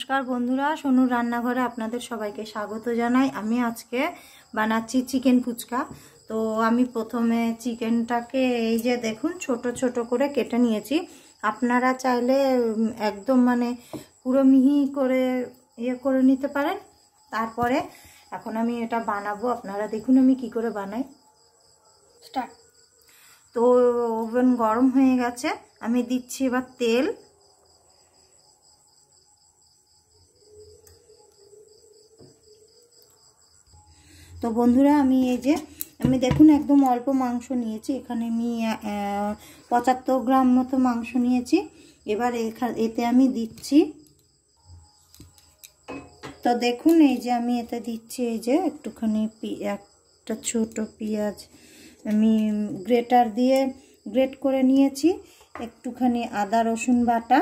নমস্কার বন্ধুরা, সোনুর রান্নাঘরে আপনাদের সবাইকে স্বাগত জানাই। আমি আজকে বানাচ্ছি চিকেন ফুচকা। তো আমি প্রথমে চিকেনটাকে এই যে দেখুন ছোট ছোট করে কেটে নিয়েছি। আপনারা চাইলে একদম পুরো মিহি করে করে নিতে পারেন। তারপরে এখন আমি এটা বানাবো, আপনারা দেখুন আমি কি করে বানাই। স্টার্ট। তো ওভেন গরম হয়ে গেছে, আমি দিচ্ছি এবার তেল। তো বন্ধুরা আমি দেখুন একদম অল্প মাংস নিয়েছি, এখানে আমি 75 গ্রাম মতো মাংস নিয়েছি। এবার এতে আমি দিচ্ছি, তো দেখুন এই যে আমি এতে দিচ্ছি এই যে একটুখানি একটা ছোট পেঁয়াজ আমি গ্রেটার দিয়ে গ্রেট করে নিয়েছি, একটুখানি আদা রসুন বাটা,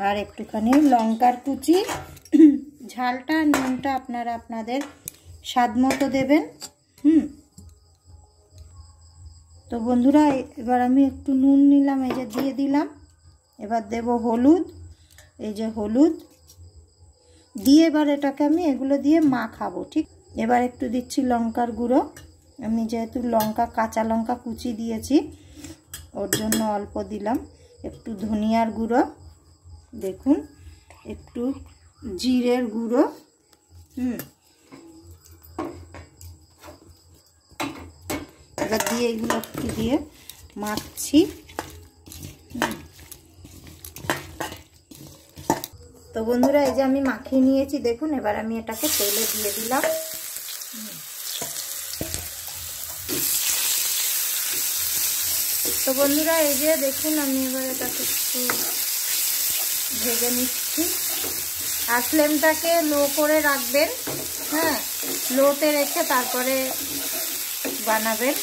আর একটুখানি লঙ্কার কুচি। ঝালটা নুনটা আপনারা আপনাদের স্বাদ মতো দেবেন। তো বন্ধুরা এবার আমি একটু নুন নিলাম, এই যে দিয়ে দিলাম। এবার দেব হলুদ, এই যে হলুদ দিয়ে এবার এটাকে আমি এগুলো দিয়ে মাখাবো। ঠিক, এবার একটু দিচ্ছি লঙ্কার গুঁড়ো, আমি যেহেতু কাঁচা লঙ্কা কুচি দিয়েছি ওর জন্য অল্প দিলাম। একটু ধনিয়ার গুঁড়ো, দেখুন একটু জিরের গুঁড়ো, এবার দিয়ে এগুলো একটু দিয়ে মাখছি। তো বন্ধুরা এই যে আমি মাখিয়ে নিয়েছি, দেখুন এবার আমি এটাকে তেলে দিয়ে দিলাম। তো বন্ধুরা এই যে দেখুন আমি এবার এটাকে একটু ভেজে নিচ্ছি। আর ফ্লেমটাকে লো করে রাখবেন, লোতে রেখে তারপরে বানাবেন।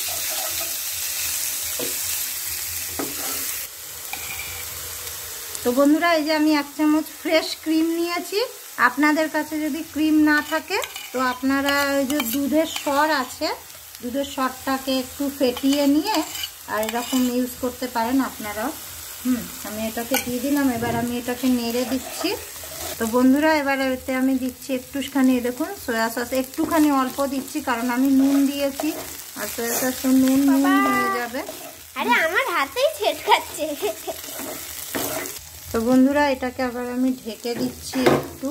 তো বন্ধুরা এই যে আমি 1 চামচ ফ্রেশ ক্রিম নিয়েছি। আপনাদের কাছে যদি ক্রিম না থাকে তো আপনারা ওই যে দুধের সর আছে, দুধের সরটাকে একটু ফেটিয়ে নিয়ে আর এরকম ইউজ করতে পারেন আপনারা। আমি এটাকে দিয়ে দিলাম, এবার আমি এটাকে নেড়ে দিচ্ছি। তো বন্ধুরা এবার এতে আমি দিচ্ছি একটুখানি, দেখুন সয়া সস একটুখানি অল্প দিচ্ছি, কারণ আমি নুন দিয়েছি আর সয়া সস তো নুন হয়ে যাবে। আরে আমার হাতেই ছেটকাচ্ছে। তো বন্ধুরা এটাকে আবার আমি ঢেকে দিচ্ছি একটু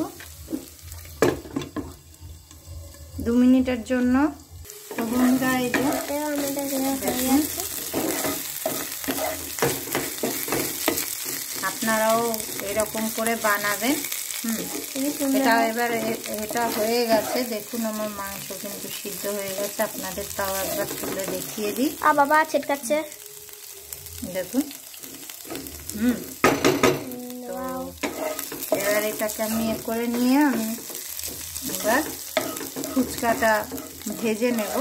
2 মিনিটের জন্য। তো বন্ধুরা এই যে আপনারাও এরকম করে বানাবেন। এটা এবার এটা হয়ে গেছে, দেখুন আমার মাংস কিন্তু সিদ্ধ হয়ে গেছে। আপনাদের তাও একবার তুলে দেখিয়ে দিই। বাবা ছেটকাচ্ছে, দেখুন। তো এবার এটাকে আমি করে নিয়ে আমি এবার ফুচকাটা ভেজে নেব।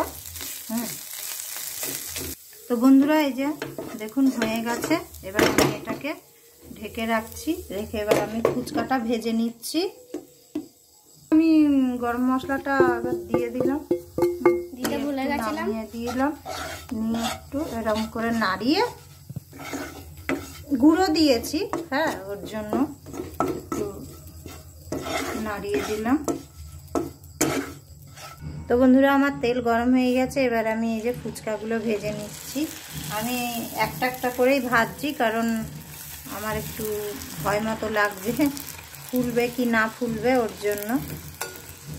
তো বন্ধুরা এই যে দেখুন হয়ে গেছে, এবার আমি এটাকে ঢেকে রাখছি, রেখে এবার আমি ফুচকাটা ভেজে নিচ্ছি। আমি গরম মশলাটা আবার দিয়ে দিলাম, দিতে ভুলে গেছিলাম, দিয়ে দিলাম, নিয়ে একটু এরকম করে নাড়িয়ে গুঁড়ো দিয়েছি, ওর জন্য একটু নাড়িয়ে দিলাম। তো বন্ধুরা আমার তেল গরম হয়ে গেছে, এবার আমি এই যে ফুচকাগুলো ভেজে নিচ্ছি। আমি একটা একটা করেই ভাজছি, কারণ আমার একটু ভয় মতো লাগছে ফুলবে কি না ফুলবে ওর জন্য।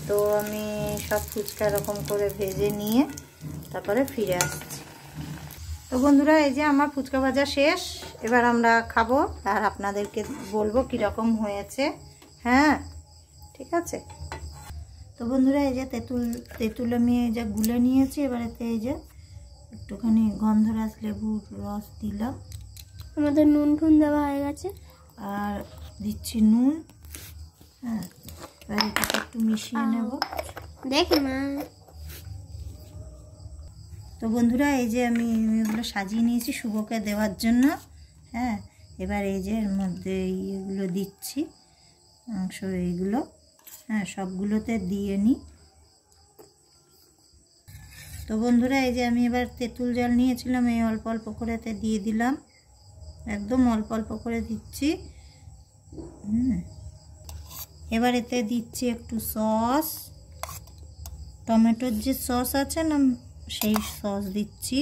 তো আমি সব ফুচকা এরকম করে ভেজে নিয়ে তারপরে ফিরে আসছি। তো বন্ধুরা এই যে আমার ফুচকা ভাজা শেষ, এবার আমরা খাবো আর আপনাদেরকে বলবো কীরকম হয়েছে। ঠিক আছে। তো বন্ধুরা এই যে তেঁতুল আমি এই যে গুলে নিয়েছি, এবার এতে এই যে একটুখানি গন্ধরাজ লেবুর রস দিলাম। আমাদের নুন টুন দেওয়া হয়ে গেছে, আর দিচ্ছি নুন। এবার এটাকে একটু মিশিয়ে নেব, দেখি মা। তো বন্ধুরা এই যে আমি এগুলো সাজিয়ে নিয়েছি শুভকে দেওয়ার জন্য। এবার এই যে এর মধ্যে এইগুলো দিচ্ছি, মাংস এইগুলো সবগুলোতে দিয়ে নিই। তো বন্ধুরা এই যে আমি এবার তেঁতুল জল নিয়েছিলাম, এই অল্প অল্প করে দিয়ে দিলাম, একদম অল্প অল্প করে দিচ্ছি। এবার এতে দিচ্ছি একটু সস, টমেটোর যে সস আছে না সেই সস দিচ্ছি।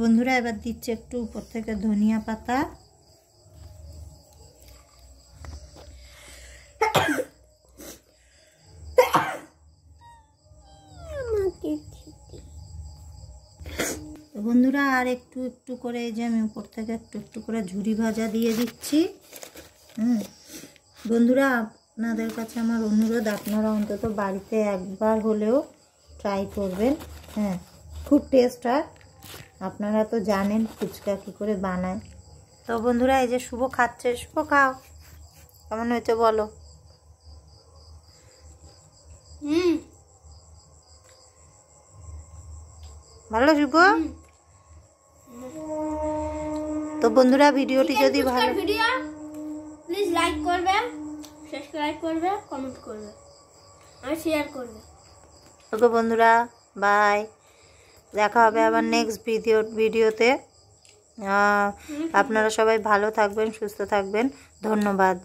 বন্ধুরা এবার দিচ্ছি একটু উপর থেকে ধনিয়া পাতা। বন্ধুরা আর একটু একটু করে এই যে আমি উপর থেকে একটু একটু করে ঝুরি ভাজা দিয়ে দিচ্ছি। বন্ধুরা আপনাদের কাছে আমার অনুরোধ, আপনারা অন্তত বাড়িতে একবার হলেও ট্রাই করবেন। হ্যাঁ, খুব টেস্ট হয়। আপনারা তো জানেন ফুচকা কী করে বানায়। তো বন্ধুরা এই যে শুভ খাচ্ছে, শুভ খাও, কেমন হয়েছে বলো। ভালো শুভ? তো বন্ধুরা ভিডিওটি যদি ভালো, প্লিজ লাইক করবে, সাবস্ক্রাইব করবে, কমেন্ট করবে আর শেয়ার করবে। ওকে বন্ধুরা বাই, দেখা হবে আবার নেক্সট ভিডিওতে। আপনারা সবাই ভালো থাকবেন, সুস্থ থাকবেন, ধন্যবাদ।